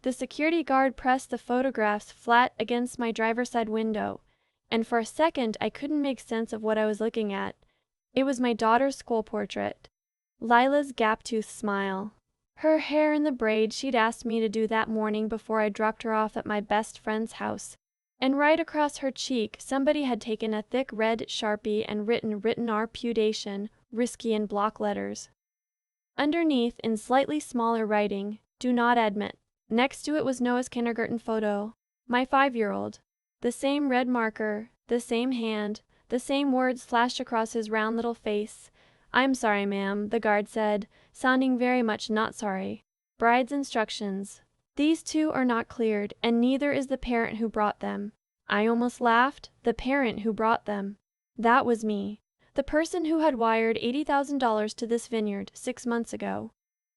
The security guard pressed the photographs flat against my driver's side window, and for a second I couldn't make sense of what I was looking at. It was my daughter's school portrait. Lila's gap-toothed smile. Her hair in the braid she'd asked me to do that morning before I dropped her off at my best friend's house. And right across her cheek somebody had taken a thick red Sharpie and written reputation, risky in block letters. Underneath, in slightly smaller writing, do not admit. Next to it was Noah's kindergarten photo, my 5-year-old. The same red marker, the same hand, the same words flashed across his round little face. I'm sorry, ma'am, the guard said, sounding very much not sorry. Bride's instructions. These two are not cleared, and neither is the parent who brought them. I almost laughed. The parent who brought them. That was me. The person who had wired $80,000 to this vineyard 6 months ago.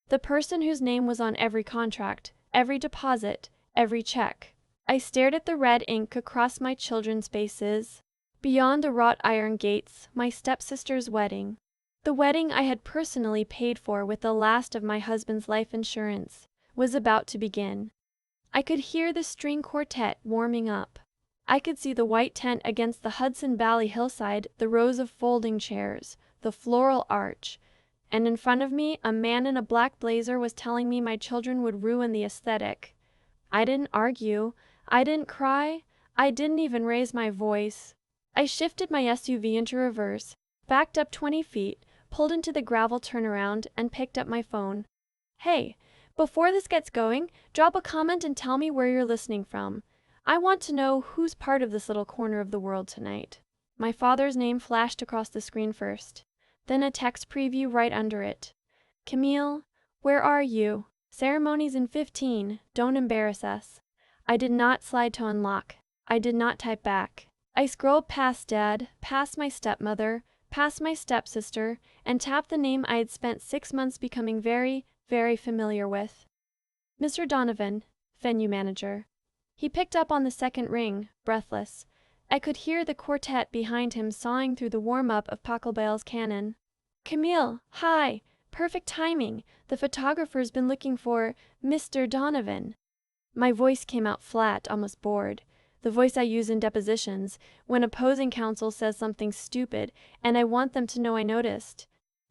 The person whose name was on every contract, every deposit, every check. I stared at the red ink across my children's faces. Beyond the wrought iron gates, my stepsister's wedding. The wedding I had personally paid for with the last of my husband's life insurance was about to begin. I could hear the string quartet warming up. I could see the white tent against the Hudson Valley hillside, the rows of folding chairs, the floral arch, and in front of me a man in a black blazer was telling me my children would ruin the aesthetic. I didn't argue. I didn't cry. I didn't even raise my voice. I shifted my SUV into reverse, backed up 20 feet, pulled into the gravel turnaround, and picked up my phone. Hey, before this gets going, drop a comment and tell me where you're listening from. I want to know who's part of this little corner of the world tonight. My father's name flashed across the screen first, then a text preview right under it. Camille, where are you? Ceremony's in 15, don't embarrass us. I did not slide to unlock. I did not type back. I scrolled past Dad, past my stepmother, past my stepsister, and tapped the name I had spent 6 months becoming very, very familiar with. Mr. Donovan, venue manager. He picked up on the second ring, breathless. I could hear the quartet behind him sawing through the warm-up of Pachelbel's canon. Camille, hi, perfect timing. The photographer's been looking for Mr. Donovan. My voice came out flat, almost bored. The voice I use in depositions, when opposing counsel says something stupid, and I want them to know I noticed.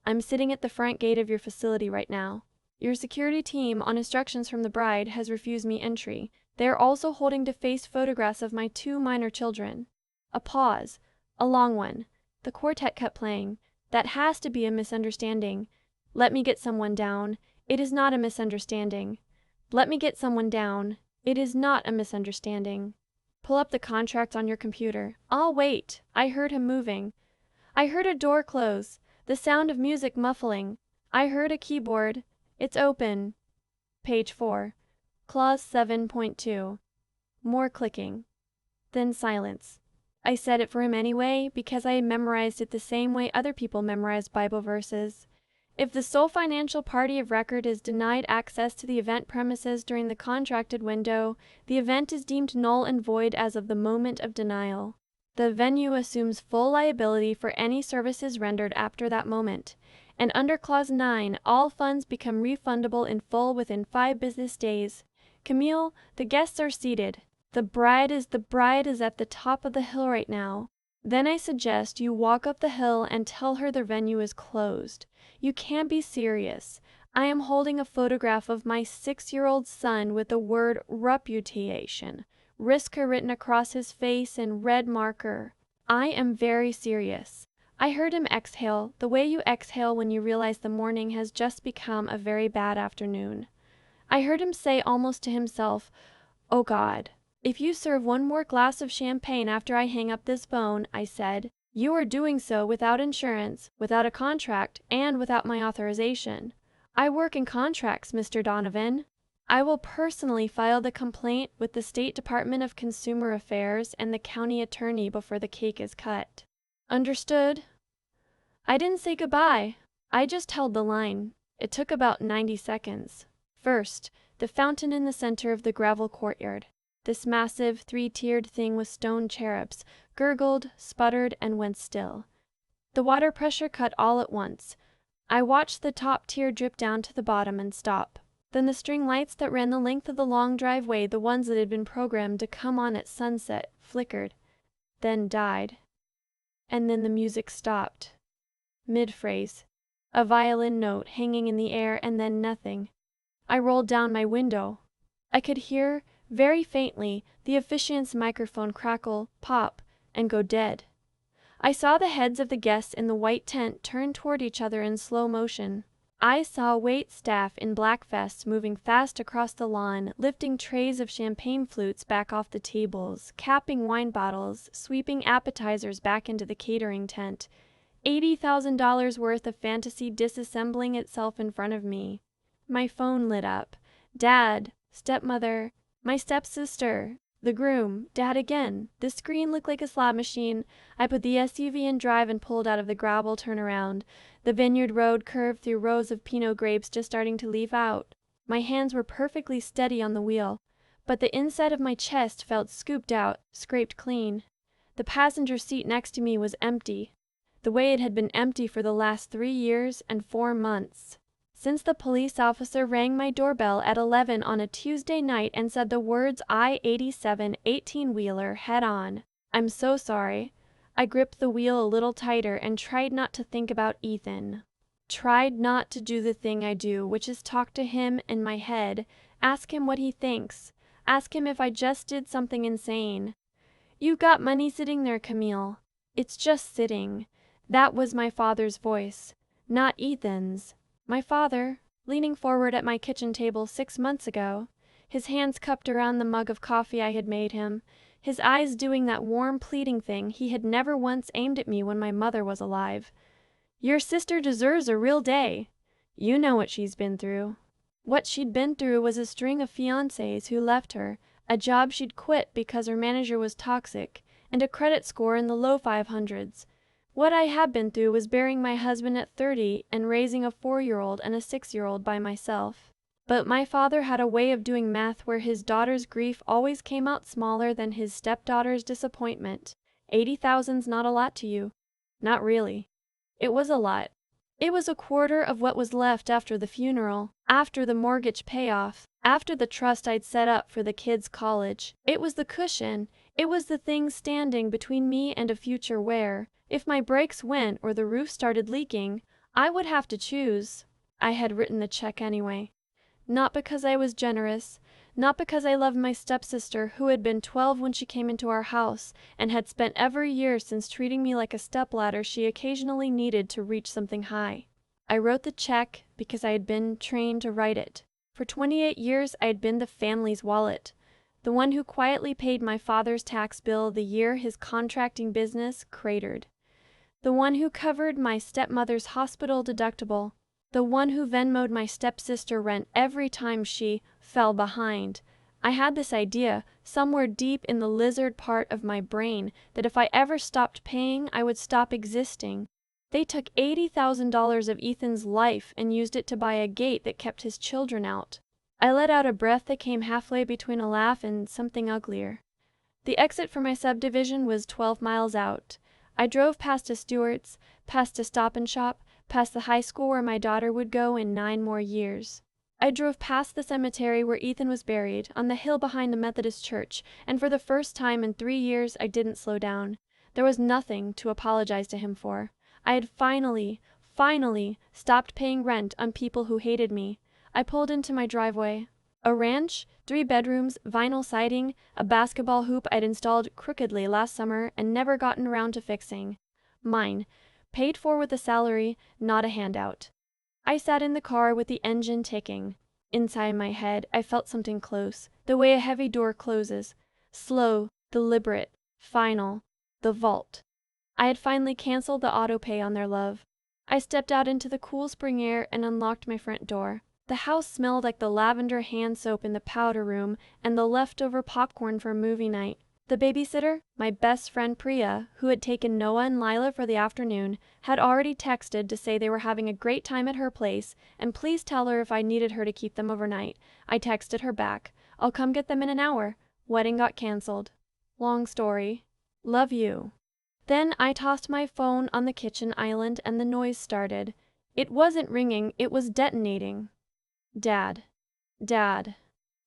I'm sitting at the front gate of your facility right now. Your security team, on instructions from the bride, has refused me entry. They are also holding defaced photographs of my 2 minor children. A pause. A long one. The quartet kept playing. That has to be a misunderstanding. Let me get someone down. It is not a misunderstanding. Let me get someone down. It is not a misunderstanding. Pull up the contract on your computer. I'll wait. I heard him moving. I heard a door close. The sound of music muffling. I heard a keyboard. It's open. Page 4. Clause 7.2. More clicking. Then silence. I said it for him anyway, because I had memorized it the same way other people memorize Bible verses. If the sole financial party of record is denied access to the event premises during the contracted window, the event is deemed null and void as of the moment of denial. The venue assumes full liability for any services rendered after that moment, and under Clause 9, all funds become refundable in full within 5 business days. Camille, the guests are seated. The bride is at the top of the hill right now. Then I suggest you walk up the hill and tell her the venue is closed. You can't be serious. I am holding a photograph of my 6-year-old son with the word reputation, Risker written across his face in red marker. I am very serious. I heard him exhale, the way you exhale when you realize the morning has just become a very bad afternoon. I heard him say almost to himself, "Oh God, if you serve one more glass of champagne after I hang up this phone," I said, "you are doing so without insurance, without a contract, and without my authorization. I work in contracts, Mr. Donovan. I will personally file the complaint with the State Department of Consumer Affairs and the county attorney before the cake is cut. Understood?" I didn't say goodbye. I just held the line. It took about 90 seconds. First, the fountain in the center of the gravel courtyard. This massive, 3-tiered thing with stone cherubs, gurgled, sputtered, and went still. The water pressure cut all at once. I watched the top tier drip down to the bottom and stop. Then the string lights that ran the length of the long driveway, the ones that had been programmed to come on at sunset, flickered, then died. And then the music stopped. Mid-phrase. A violin note hanging in the air, and then nothing. I rolled down my window. I could hear, very faintly, the officiant's microphone crackle, pop, and go dead. I saw the heads of the guests in the white tent turn toward each other in slow motion. I saw wait staff in black vests moving fast across the lawn, lifting trays of champagne flutes back off the tables, capping wine bottles, sweeping appetizers back into the catering tent. $80,000 worth of fantasy disassembling itself in front of me. My phone lit up. Dad, stepmother, my stepsister, the groom, Dad again. The screen looked like a slot machine. I put the SUV in drive and pulled out of the gravel turnaround. The vineyard road curved through rows of Pinot grapes just starting to leaf out. My hands were perfectly steady on the wheel, but the inside of my chest felt scooped out, scraped clean. The passenger seat next to me was empty, the way it had been empty for the last 3 years and 4 months. Since the police officer rang my doorbell at 11 on a Tuesday night and said the words I-87 18-wheeler head on. I'm so sorry. I gripped the wheel a little tighter and tried not to think about Ethan. Tried not to do the thing I do, which is talk to him in my head, ask him what he thinks, ask him if I just did something insane. You've got money sitting there, Camille. It's just sitting. That was my father's voice, not Ethan's. My father, leaning forward at my kitchen table 6 months ago, his hands cupped around the mug of coffee I had made him, his eyes doing that warm pleading thing he had never once aimed at me when my mother was alive. Your sister deserves a real day. You know what she's been through. What she'd been through was a string of fiancés who left her, a job she'd quit because her manager was toxic, and a credit score in the low 500s. What I had been through was burying my husband at 30 and raising a 4-year-old and a 6-year-old by myself. But my father had a way of doing math where his daughter's grief always came out smaller than his stepdaughter's disappointment. 80,000's not a lot to you. Not really. It was a lot. It was a quarter of what was left after the funeral, after the mortgage payoff, after the trust I'd set up for the kids' college. It was the cushion. It was the thing standing between me and a future where, if my brakes went or the roof started leaking, I would have to choose. I had written the check anyway. Not because I was generous, not because I loved my stepsister who had been 12 when she came into our house and had spent every year since treating me like a stepladder she occasionally needed to reach something high. I wrote the check because I had been trained to write it. For 28 years I had been the family's wallet, the one who quietly paid my father's tax bill the year his contracting business cratered. The one who covered my stepmother's hospital deductible, the one who Venmo'd my stepsister rent every time she fell behind. I had this idea, somewhere deep in the lizard part of my brain, that if I ever stopped paying, I would stop existing. They took $80,000 of Ethan's life and used it to buy a gate that kept his children out. I let out a breath that came halfway between a laugh and something uglier. The exit for my subdivision was 12 miles out. I drove past a Stewart's, past a Stop and Shop, past the high school where my daughter would go in 9 more years. I drove past the cemetery where Ethan was buried, on the hill behind the Methodist church, and for the first time in 3 years I didn't slow down. There was nothing to apologize to him for. I had finally stopped paying rent on people who hated me. I pulled into my driveway. A ranch, 3 bedrooms, vinyl siding, a basketball hoop I'd installed crookedly last summer and never gotten around to fixing. Mine, paid for with a salary, not a handout. I sat in the car with the engine ticking. Inside my head, I felt something close, the way a heavy door closes. Slow, deliberate, final. The vault. I had finally canceled the auto-pay on their love. I stepped out into the cool spring air and unlocked my front door. The house smelled like the lavender hand soap in the powder room and the leftover popcorn for movie night. The babysitter, my best friend Priya, who had taken Noah and Lila for the afternoon, had already texted to say they were having a great time at her place and please tell her if I needed her to keep them overnight. I texted her back. I'll come get them in an hour. Wedding got canceled. Long story. Love you. Then I tossed my phone on the kitchen island and the noise started. It wasn't ringing, it was detonating. Dad. Dad.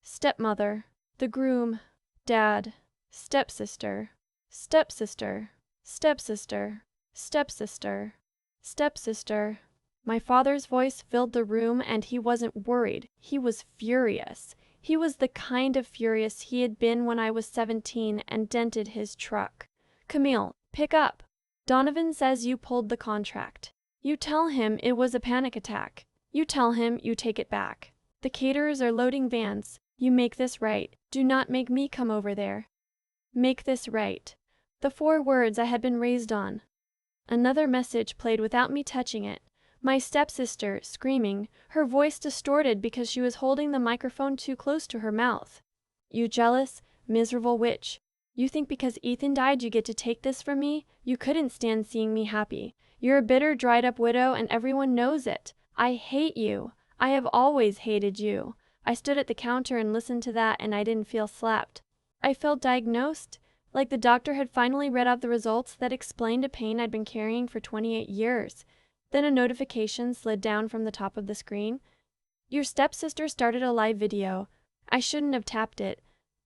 Stepmother. The groom. Dad. Stepsister. Stepsister. Stepsister. Stepsister. Stepsister. My father's voice filled the room, and he wasn't worried. He was furious. He was the kind of furious he had been when I was 17 and dented his truck. Camille, pick up. Donovan says you pulled the contract. You tell him it was a panic attack. You tell him you take it back. The caterers are loading vans. You make this right. Do not make me come over there. Make this right. The 4 words I had been raised on. Another message played without me touching it. My stepsister, screaming, her voice distorted because she was holding the microphone too close to her mouth. You jealous, miserable witch. You think because Ethan died you get to take this from me? You couldn't stand seeing me happy. You're a bitter, dried-up widow, and everyone knows it. I hate you. I have always hated you. I stood at the counter and listened to that, and I didn't feel slapped. I felt diagnosed, like the doctor had finally read out the results that explained a pain I'd been carrying for 28 years. Then a notification slid down from the top of the screen. Your stepsister started a live video. I shouldn't have tapped it.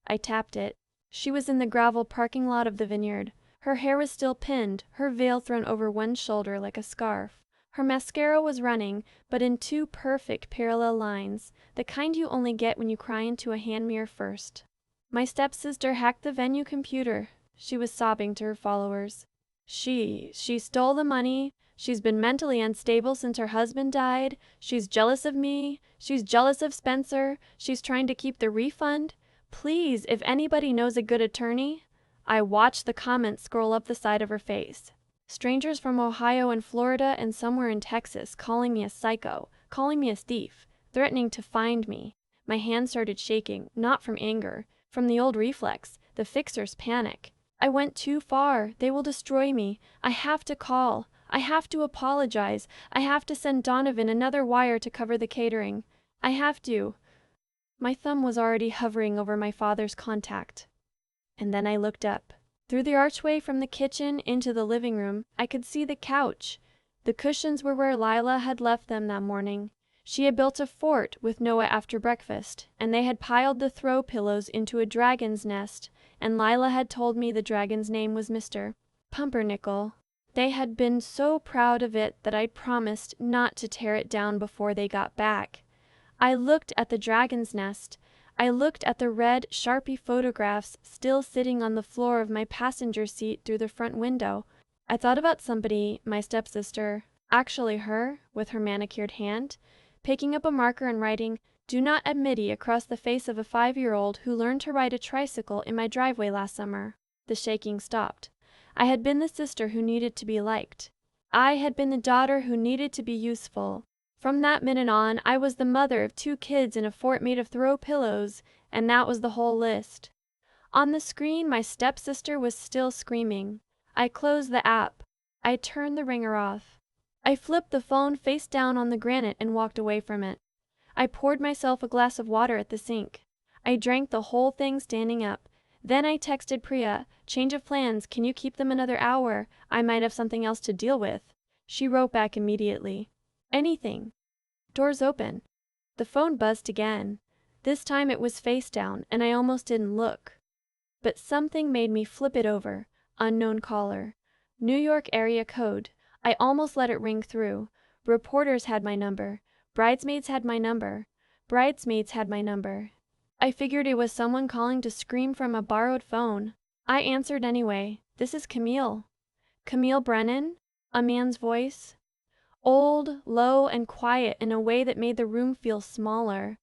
I tapped it. She was in the gravel parking lot of the vineyard. Her hair was still pinned, her veil thrown over one shoulder like a scarf. Her mascara was running, but in 2 perfect parallel lines, the kind you only get when you cry into a hand mirror first. My stepsister hacked the venue computer. She was sobbing to her followers. She stole the money. She's been mentally unstable since her husband died. She's jealous of me. She's jealous of Spencer. She's trying to keep the refund. Please, if anybody knows a good attorney. I watched the comments scroll up the side of her face. Strangers from Ohio and Florida and somewhere in Texas calling me a psycho, calling me a thief, threatening to find me. My hands started shaking, not from anger, from the old reflex, the fixer's panic. I went too far. They will destroy me. I have to call. I have to apologize. I have to send Donovan another wire to cover the catering. I have to. My thumb was already hovering over my father's contact. And then I looked up. Through the archway from the kitchen into the living room, I could see the couch. The cushions were where Lila had left them that morning. She had built a fort with Noah after breakfast, and they had piled the throw pillows into a dragon's nest, and Lila had told me the dragon's name was Mr. Pumpernickel. They had been so proud of it that I'd promised not to tear it down before they got back. I looked at the dragon's nest. I looked at the red Sharpie photographs still sitting on the floor of my passenger seat through the front window. I thought about somebody, my stepsister, actually her, with her manicured hand, picking up a marker and writing, "Do not admittee" across the face of a 5-year-old who learned to ride a tricycle in my driveway last summer. The shaking stopped. I had been the sister who needed to be liked. I had been the daughter who needed to be useful. From that minute on, I was the mother of 2 kids in a fort made of throw pillows, and that was the whole list. On the screen, my stepsister was still screaming. I closed the app. I turned the ringer off. I flipped the phone face down on the granite and walked away from it. I poured myself a glass of water at the sink. I drank the whole thing standing up. Then I texted Priya, "Change of plans, can you keep them another hour? I might have something else to deal with." She wrote back immediately. "Anything." Doors open. The phone buzzed again. This time it was face down, and I almost didn't look. But something made me flip it over. Unknown caller. New York area code. I almost let it ring through. Reporters had my number. Bridesmaids had my number. Bridesmaids had my number. I figured it was someone calling to scream from a borrowed phone. I answered anyway. "This is Camille." "Camille Brennan?" A man's voice. Old, low, and quiet in a way that made the room feel smaller.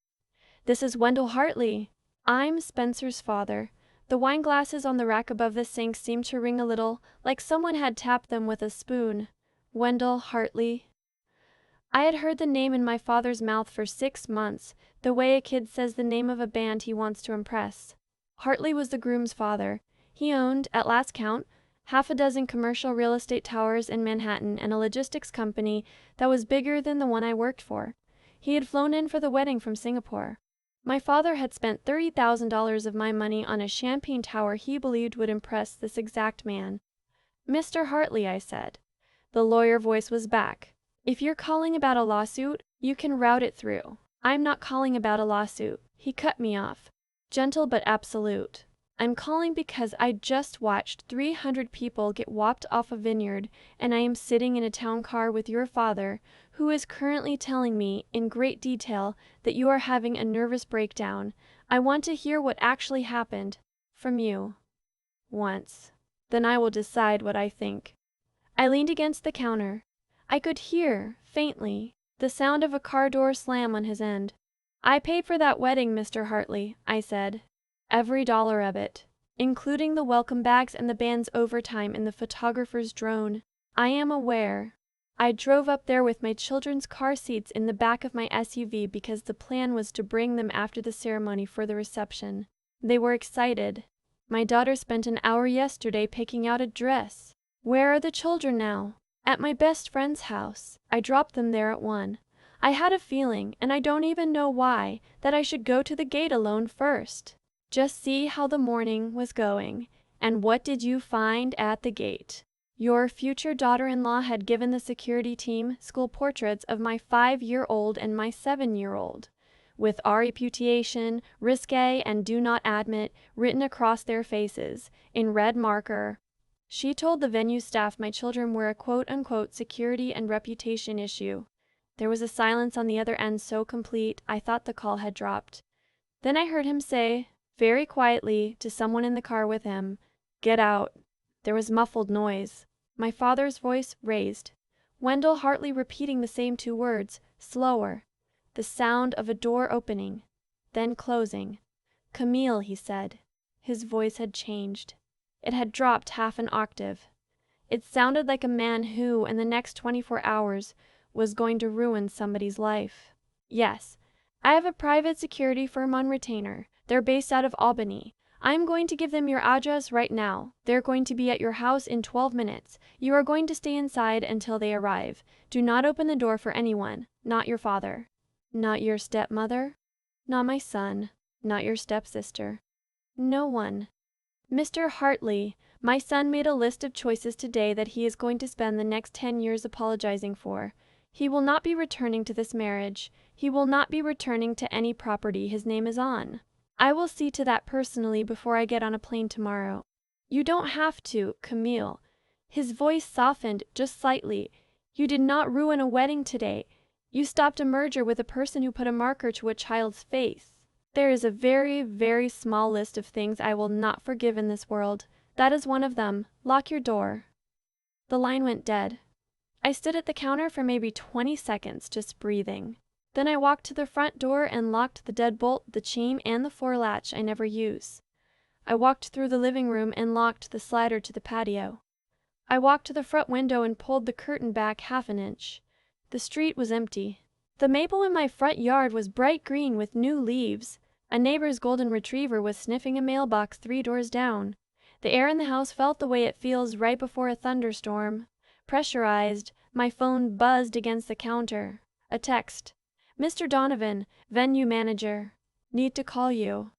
"This is Wendell Hartley." "I'm Spencer's father." The wine glasses on the rack above the sink seemed to ring a little, like someone had tapped them with a spoon. Wendell Hartley. I had heard the name in my father's mouth for 6 months, the way a kid says the name of a band he wants to impress. Hartley was the groom's father. He owned, at last count, 6 commercial real estate towers in Manhattan and a logistics company that was bigger than the one I worked for. He had flown in for the wedding from Singapore. My father had spent $30,000 of my money on a champagne tower he believed would impress this exact man. "Mr. Hartley," I said. The lawyer voice was back. "If you're calling about a lawsuit, you can route it through." I'm not calling about a lawsuit. He cut me off. Gentle but absolute. I'm calling because I just watched 300 people get whopped off a vineyard, and I am sitting in a town car with your father, who is currently telling me in great detail that you are having a nervous breakdown. I want to hear what actually happened from you. Once. Then I will decide what I think. I leaned against the counter. I could hear, faintly, the sound of a car door slam on his end. I paid for that wedding, Mr. Hartley, I said. Every dollar of it, including the welcome bags and the band's overtime and the photographer's drone. I am aware. I drove up there with my children's car seats in the back of my SUV because the plan was to bring them after the ceremony for the reception. They were excited. My daughter spent an hour yesterday picking out a dress. Where are the children now? At my best friend's house. I dropped them there at 1. I had a feeling, and I don't even know why, that I should go to the gate alone first. Just see how the morning was going. And what did you find at the gate? Your future daughter-in-law had given the security team school portraits of my 5-year-old and my 7-year-old, with our reputation, risque, and do not admit written across their faces, in red marker. She told the venue staff my children were a quote-unquote security and reputation issue. There was a silence on the other end so complete I thought the call had dropped. Then I heard him say, very quietly, to someone in the car with him, "Get out." There was muffled noise. My father's voice raised. Wendell Hartley repeating the same 2 words, slower. The sound of a door opening, then closing. "Camille," he said. His voice had changed. It had dropped half an octave. It sounded like a man who, in the next 24 hours, was going to ruin somebody's life. "Yes, I have a private security firm on retainer. They're based out of Albany. I'm going to give them your address right now. They're going to be at your house in 12 minutes. You are going to stay inside until they arrive. Do not open the door for anyone, not your father." "Not your stepmother?" "Not my son. Not your stepsister." "No one." "Mr. Hartley, my son made a list of choices today that he is going to spend the next 10 years apologizing for. He will not be returning to this marriage. He will not be returning to any property his name is on. I will see to that personally before I get on a plane tomorrow." "You don't have to, Camille." His voice softened just slightly. "You did not ruin a wedding today. You stopped a merger with a person who put a marker to a child's face. There is a very, very small list of things I will not forgive in this world. That is one of them. Lock your door." The line went dead. I stood at the counter for maybe 20 seconds, just breathing. Then I walked to the front door and locked the deadbolt, the chain, and the 4-latch I never use. I walked through the living room and locked the slider to the patio. I walked to the front window and pulled the curtain back half an inch. The street was empty. The maple in my front yard was bright green with new leaves. A neighbor's golden retriever was sniffing a mailbox 3 doors down. The air in the house felt the way it feels right before a thunderstorm. Pressurized, my phone buzzed against the counter. A text. "Mr. Donovan, venue manager. Need to call you.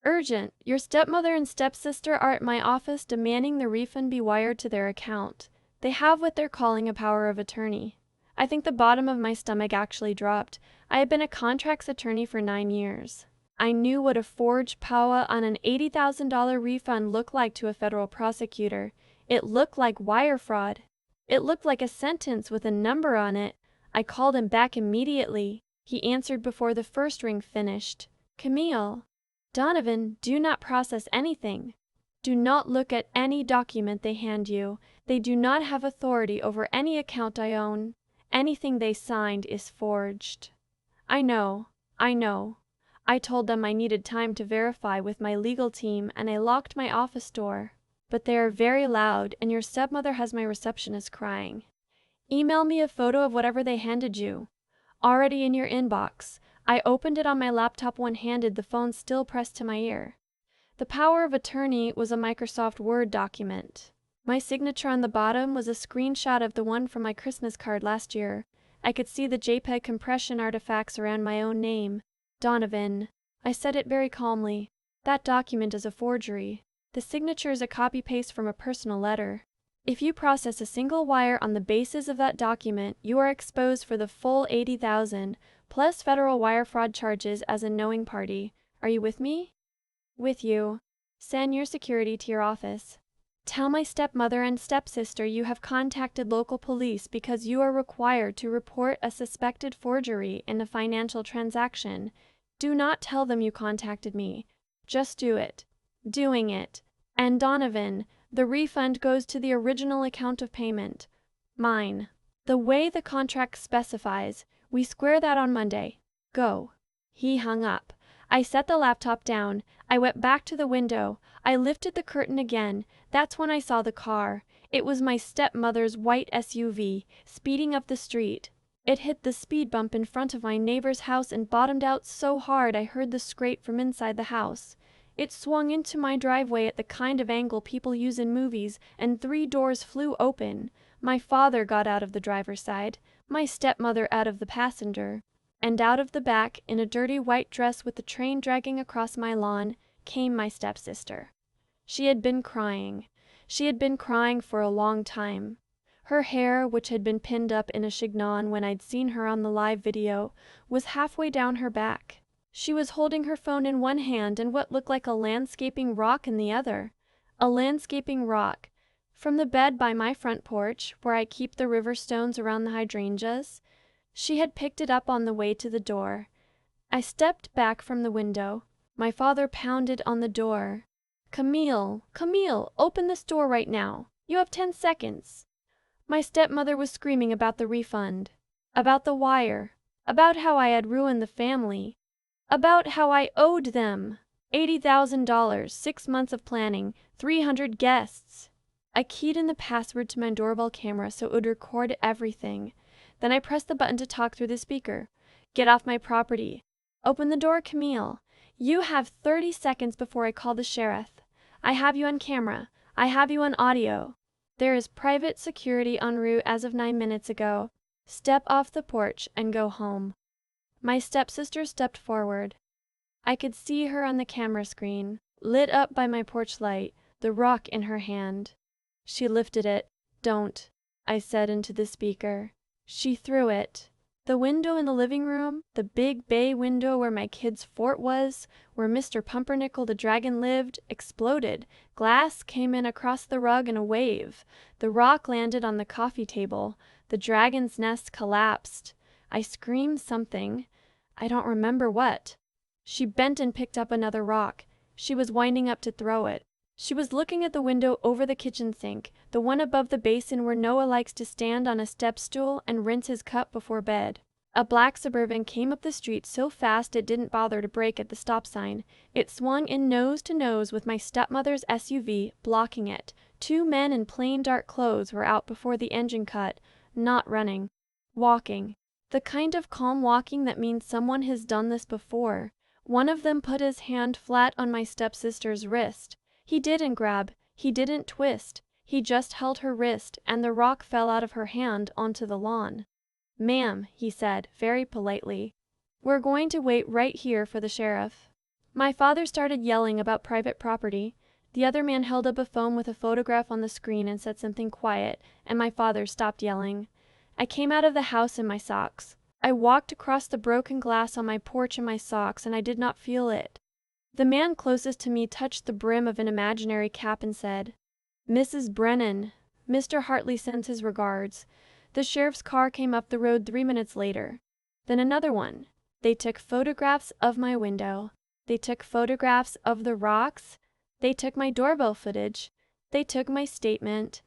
Urgent. Your stepmother and stepsister are at my office demanding the refund be wired to their account. They have what they're calling a power of attorney." I think the bottom of my stomach actually dropped. I had been a contracts attorney for 9 years. I knew what a forged power on an $80,000 refund looked like to a federal prosecutor. It looked like wire fraud. It looked like a sentence with a number on it. I called him back immediately. He answered before the first ring finished. "Camille." "Donovan, do not process anything. Do not look at any document they hand you. They do not have authority over any account I own. Anything they signed is forged." I know. I told them I needed time to verify with my legal team, and I locked my office door. "But they are very loud, and your stepmother has my receptionist crying. Email me a photo of whatever they handed you. Already in your inbox." I opened it on my laptop one-handed, the phone still pressed to my ear. The power of attorney was a Microsoft Word document. My signature on the bottom was a screenshot of the one from my Christmas card last year. I could see the JPEG compression artifacts around my own name. "Donovan." I said it very calmly. "That document is a forgery. The signature is a copy-paste from a personal letter. If you process a single wire on the basis of that document, you are exposed for the full $80,000, plus federal wire fraud charges as a knowing party. Are you with me? With you. Send your security to your office. Tell my stepmother and stepsister you have contacted local police because you are required to report a suspected forgery in a financial transaction. Do not tell them you contacted me. Just do it. Doing it. And Donovan, the refund goes to the original account of payment. Mine. The way the contract specifies. We square that on Monday. Go. He hung up. I set the laptop down. I went back to the window. I lifted the curtain again. That's when I saw the car. It was my stepmother's white SUV, speeding up the street. It hit the speed bump in front of my neighbor's house and bottomed out so hard I heard the scrape from inside the house. It swung into my driveway at the kind of angle people use in movies, and 3 doors flew open. My father got out of the driver's side, my stepmother out of the passenger. And out of the back, in a dirty white dress with the train dragging across my lawn, came my stepsister. She had been crying. She had been crying for a long time. Her hair, which had been pinned up in a chignon when I'd seen her on the live video, was halfway down her back. She was holding her phone in one hand and what looked like a landscaping rock in the other. A landscaping rock. From the bed by my front porch, where I keep the river stones around the hydrangeas, she had picked it up on the way to the door. I stepped back from the window. My father pounded on the door. Camille, Camille, open this door right now. You have 10 seconds. My stepmother was screaming about the refund, about the wire, about how I had ruined the family, about how I owed them $80,000, 6 months of planning, 300 guests. I keyed in the password to my doorbell camera so it would record everything. Then I pressed the button to talk through the speaker. Get off my property. Open the door, Camille. You have 30 seconds before I call the sheriff. I have you on camera. I have you on audio. There is private security en route as of 9 minutes ago. Step off the porch and go home. My stepsister stepped forward. I could see her on the camera screen, lit up by my porch light, the rock in her hand. She lifted it. Don't, I said into the speaker. She threw it. The window in the living room, the big bay window where my kid's fort was, where Mr. Pumpernickel the dragon lived, exploded. Glass came in across the rug in a wave. The rock landed on the coffee table. The dragon's nest collapsed. I screamed something. I don't remember what. She bent and picked up another rock. She was winding up to throw it. She was looking at the window over the kitchen sink, the one above the basin where Noah likes to stand on a step stool and rinse his cup before bed. A black Suburban came up the street so fast it didn't bother to brake at the stop sign. It swung in nose to nose with my stepmother's SUV, blocking it. 2 men in plain dark clothes were out before the engine cut, not running. Walking. The kind of calm walking that means someone has done this before. One of them put his hand flat on my stepsister's wrist. He didn't grab, he didn't twist, he just held her wrist, and the rock fell out of her hand onto the lawn. Ma'am, he said, very politely, we're going to wait right here for the sheriff. My father started yelling about private property. The other man held up a phone with a photograph on the screen and said something quiet, and my father stopped yelling. I came out of the house in my socks. I walked across the broken glass on my porch in my socks, and I did not feel it. The man closest to me touched the brim of an imaginary cap and said, Mrs. Brennan, Mr. Hartley sends his regards. The sheriff's car came up the road 3 minutes later. Then another one. They took photographs of my window. They took photographs of the rocks. They took my doorbell footage. They took my statement.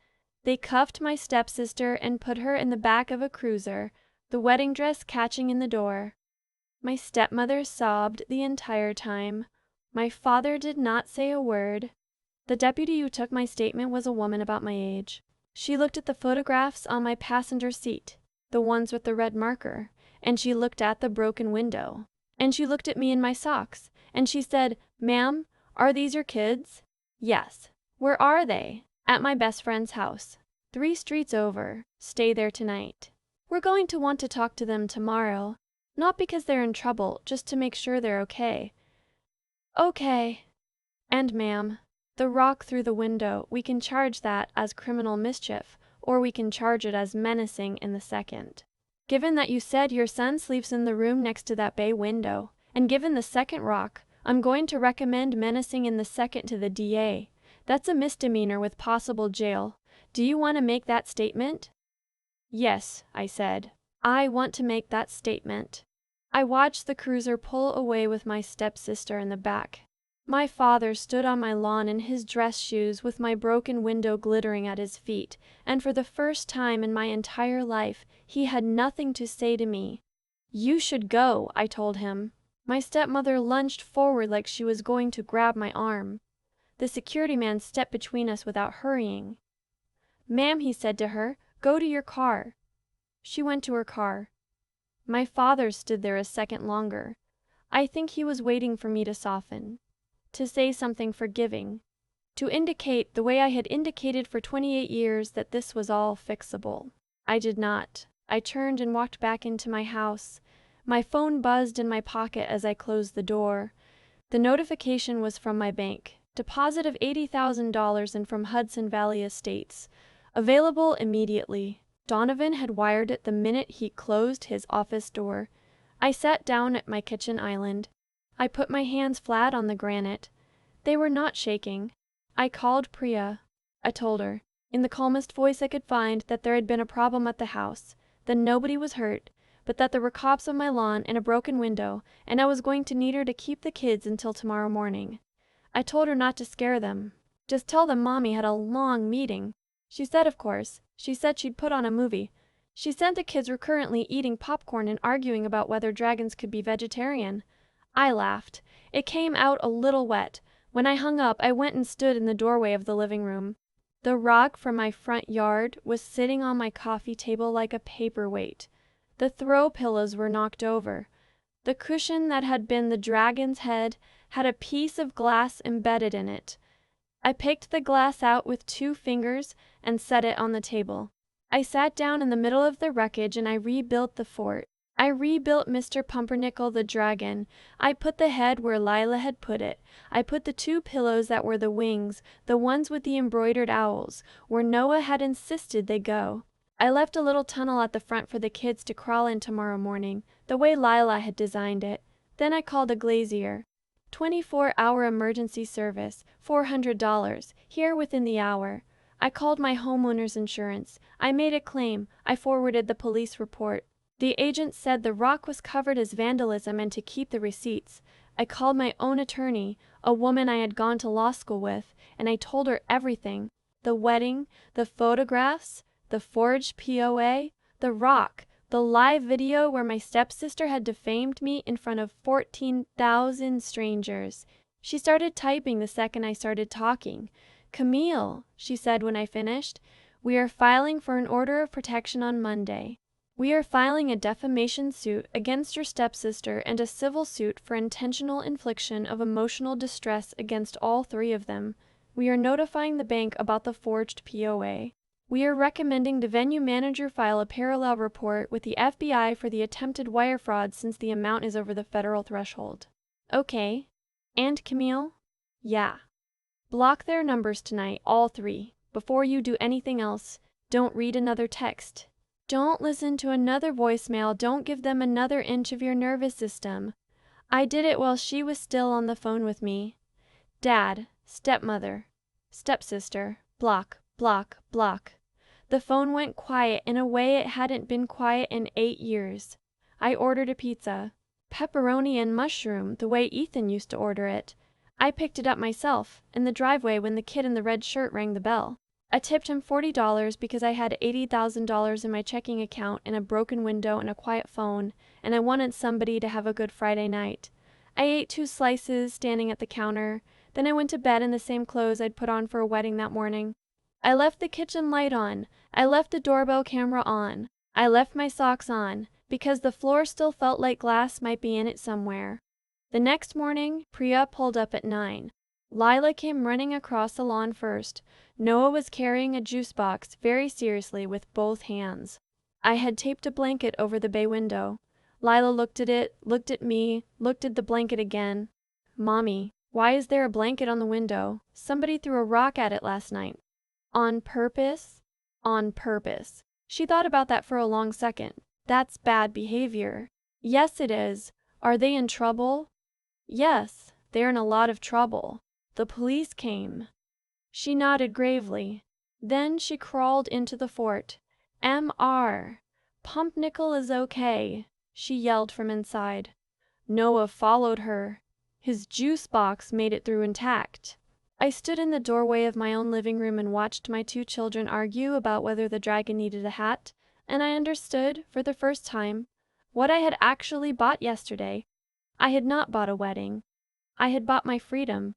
They cuffed my stepsister and put her in the back of a cruiser, the wedding dress catching in the door. My stepmother sobbed the entire time. My father did not say a word. The deputy who took my statement was a woman about my age. She looked at the photographs on my passenger seat, the ones with the red marker, and she looked at the broken window. And she looked at me in my socks, and she said, Ma'am, are these your kids? Yes. Where are they? At my best friend's house. 3 streets over. Stay there tonight. We're going to want to talk to them tomorrow. Not because they're in trouble, just to make sure they're okay. Okay. And ma'am, the rock through the window, we can charge that as criminal mischief, or we can charge it as menacing in the second. Given that you said your son sleeps in the room next to that bay window, and given the second rock, I'm going to recommend menacing in the second to the DA. That's a misdemeanor with possible jail. Do you want to make that statement?" "Yes," I said. "I want to make that statement." I watched the cruiser pull away with my stepsister in the back. My father stood on my lawn in his dress shoes with my broken window glittering at his feet, and for the first time in my entire life, he had nothing to say to me. "You should go," I told him. My stepmother lunged forward like she was going to grab my arm. The security man stepped between us without hurrying. "Ma'am," he said to her, "go to your car." She went to her car. My father stood there a second longer. I think he was waiting for me to soften, to say something forgiving, to indicate, the way I had indicated for 28 years, that this was all fixable. I did not. I turned and walked back into my house. My phone buzzed in my pocket as I closed the door. The notification was from my bank. Deposit of $80,000 and from Hudson Valley Estates. Available immediately. Donovan had wired it the minute he closed his office door. I sat down at my kitchen island. I put my hands flat on the granite. They were not shaking. I called Priya. I told her, in the calmest voice I could find, that there had been a problem at the house, that nobody was hurt, but that there were cops on my lawn and a broken window, and I was going to need her to keep the kids until tomorrow morning. I told her not to scare them. Just tell them Mommy had a long meeting. She said, of course. She said she'd put on a movie. She said the kids were currently eating popcorn and arguing about whether dragons could be vegetarian. I laughed. It came out a little wet. When I hung up, I went and stood in the doorway of the living room. The rock from my front yard was sitting on my coffee table like a paperweight. The throw pillows were knocked over. The cushion that had been the dragon's head had a piece of glass embedded in it. I picked the glass out with 2 fingers and set it on the table. I sat down in the middle of the wreckage and I rebuilt the fort. I rebuilt Mr. Pumpernickel the dragon. I put the head where Lila had put it. I put the 2 pillows that were the wings, the ones with the embroidered owls, where Noah had insisted they go. I left a little tunnel at the front for the kids to crawl in tomorrow morning, the way Lila had designed it. Then I called a glazier. 24-hour emergency service, $400, here within the hour. I called my homeowner's insurance. I made a claim. I forwarded the police report. The agent said the rock was covered as vandalism and to keep the receipts. I called my own attorney, a woman I had gone to law school with, and I told her everything. The wedding, the photographs, the forged POA, the rock, the live video where my stepsister had defamed me in front of 14,000 strangers. She started typing the second I started talking. "Camille," she said when I finished, "we are filing for an order of protection on Monday. We are filing a defamation suit against your stepsister and a civil suit for intentional infliction of emotional distress against all 3 of them. We are notifying the bank about the forged POA. We are recommending the venue manager file a parallel report with the FBI for the attempted wire fraud since the amount is over the federal threshold." "Okay. And Camille?" "Yeah. Block their numbers tonight, all 3. Before you do anything else, don't read another text. Don't listen to another voicemail. Don't give them another inch of your nervous system." I did it while she was still on the phone with me. Dad, stepmother, stepsister, block, block, block. The phone went quiet in a way it hadn't been quiet in 8 years. I ordered a pizza. Pepperoni and mushroom, the way Ethan used to order it. I picked it up myself, in the driveway when the kid in the red shirt rang the bell. I tipped him $40 because I had $80,000 in my checking account and a broken window and a quiet phone, and I wanted somebody to have a good Friday night. I ate 2 slices standing at the counter. Then I went to bed in the same clothes I'd put on for a wedding that morning. I left the kitchen light on. I left the doorbell camera on. I left my socks on, because the floor still felt like glass might be in it somewhere. The next morning, Priya pulled up at 9. Lila came running across the lawn first. Noah was carrying a juice box very seriously with both hands. I had taped a blanket over the bay window. Lila looked at it, looked at me, looked at the blanket again. "Mommy, why is there a blanket on the window? Somebody threw a rock at it last night." "On purpose?" "On purpose." She thought about that for a long second. That's bad behavior. Yes, it is. Are they in trouble? Yes, they're in a lot of trouble. The police came. She nodded gravely. Then she crawled into the fort. "Mr. Pumpernickel is okay," she yelled from inside. Noah followed her. His juice box made it through intact. I stood in the doorway of my own living room and watched my two children argue about whether the dragon needed a hat, and I understood, for the first time, what I had actually bought yesterday. I had not bought a wedding. I had bought my freedom.